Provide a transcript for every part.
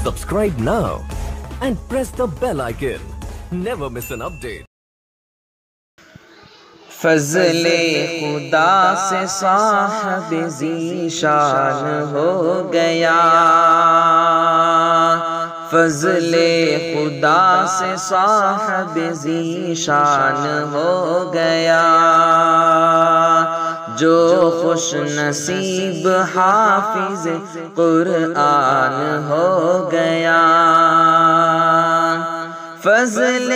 Subscribe now and press the bell icon. Never miss an update. فضل خدا سے صاحب ذیشان ہو گیا، فضل خدا سے صاحب ذیشان ہو گیا، جو خوش نصیب حافظ قرآن ہو گیا، فضل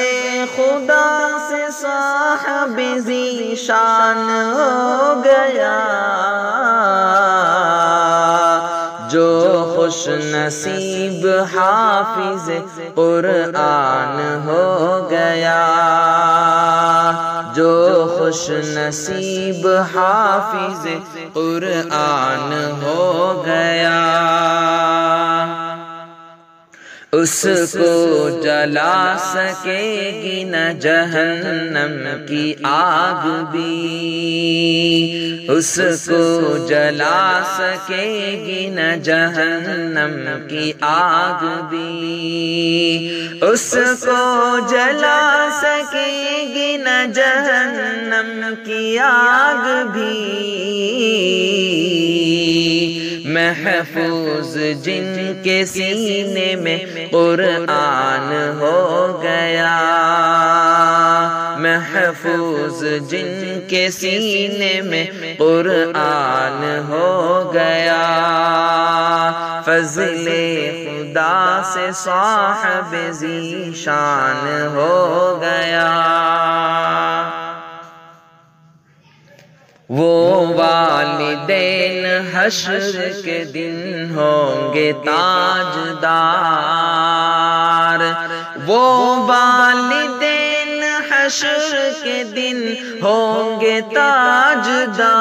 خدا سے صاحب ذیشان ہو گیا، جو خوش نصیب حافظ قرآن ہو گیا، جو خوش نصیب حافظ قرآن ہو گیا، اس کو جلا سکے گی نہ جہنم کی آگ بھی، اس کو جلا سکے گی نہ جہنم کی آگ بھی، اس کو جلا سکے گی نہ جہنم کی آگ بھی، محفوظ جن کے سینے میں قرآن ہو گیا، محفوظ جن کے سینے میں قرآن ہو گیا، فضل خدا سے صاحب ذیشان ہو گیا، وہ والدین حشر کے دن ہوں گے تاجدار، وہ والدین حشر کے دن ہوں گے تاجدار،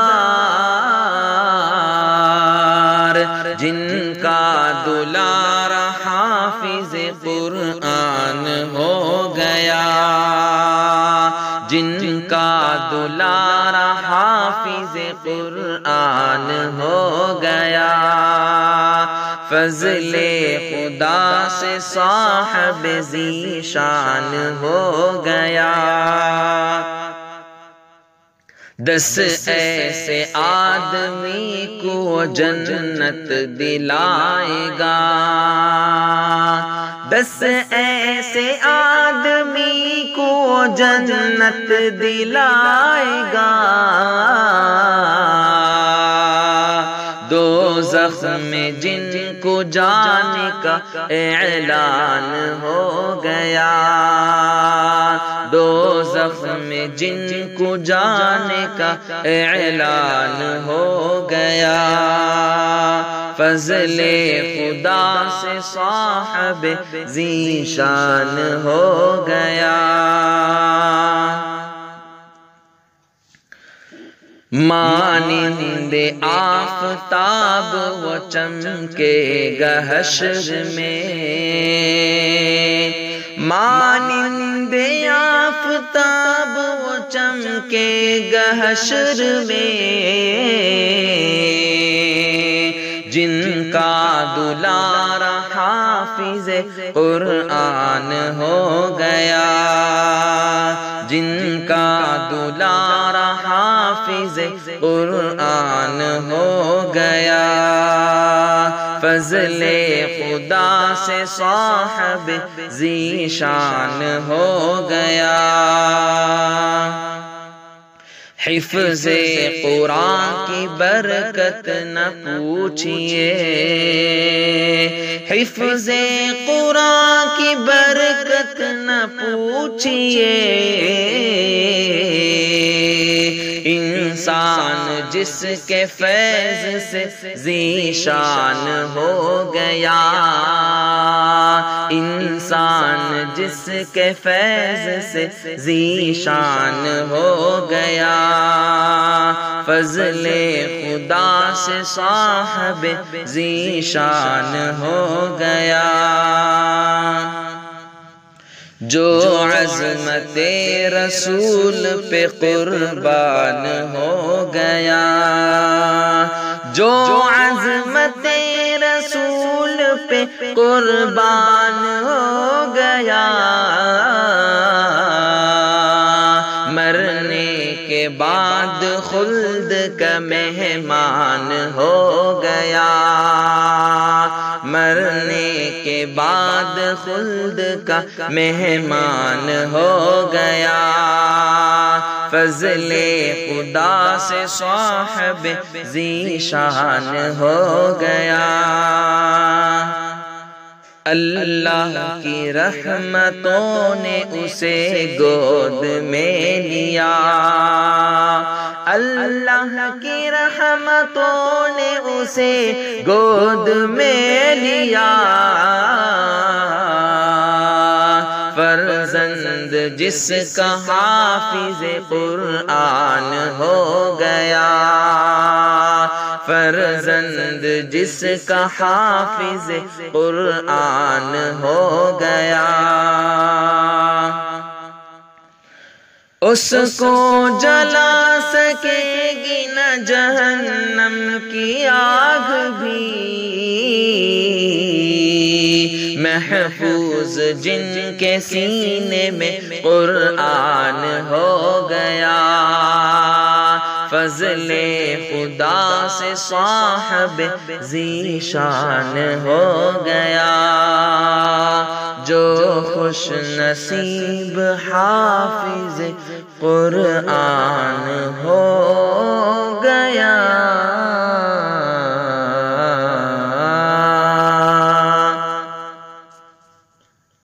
جن کا دلار حافظ قرآن ہو گیا، جن کا دلار حافظ قرآن ہو گیا، فضل خدا سے صاحب ذیشان ہو گیا، 10 ایسے آدمی کو جنت دلائے گا، 10 ایسے آدمی کو جنت دلائے گا، دوزخ میں جن کو جانے کا اعلان ہو گیا، دوزخ میں جن کو جانے کا اعلان ہو گیا، فضل خدا سے صاحب ذیشان ہو گیا، مانند آفتاب وہ چمکے گا حشر میں، مانند آفتاب وہ چمکے گا حشر میں، جن کا دلار حافظ قرآن ہو گیا، جن کا دلار حافظ قرآن ہو گیا، فضل خدا سے صاحب ذیشان ہو گیا، حفظ قرآن کی برکت نہ پوچھئے، حفظ قرآن کی برکت نہ پوچھئے، انسان جس کے فیض سے ذیشان ہو گیا، انسان جس کے فیض سے ذیشان ہو گیا، فضل خدا سے صاحب ذیشان ہو گیا، جو عظمت رسول پہ قربان ہو گیا، جو عظمت رسول پہ قربان ہو گیا، مرنے کے بعد خلد کا مہمان ہو گیا، مرنے کے بعد خلد کا مہمان ہو گیا، فضل خدا سے صاحب ذیشان ہو گیا، اللہ کی رحمتوں نے اسے گود میں لیا، اللہ کی رحمتوں نے اسے گود میں لیا، فرزند جس کا حافظ قرآن ہو گیا، فرزند جس کا حافظ قرآن ہو گیا، اس کو جلا سکے گی نہ جہنم کی آگ بھی، محفوظ جن کے سینے میں قرآن ہو گیا، فضل خدا سے صاحب ذیشان ہو گیا، جو خوش نصیب حافظ قرآن ہو گیا۔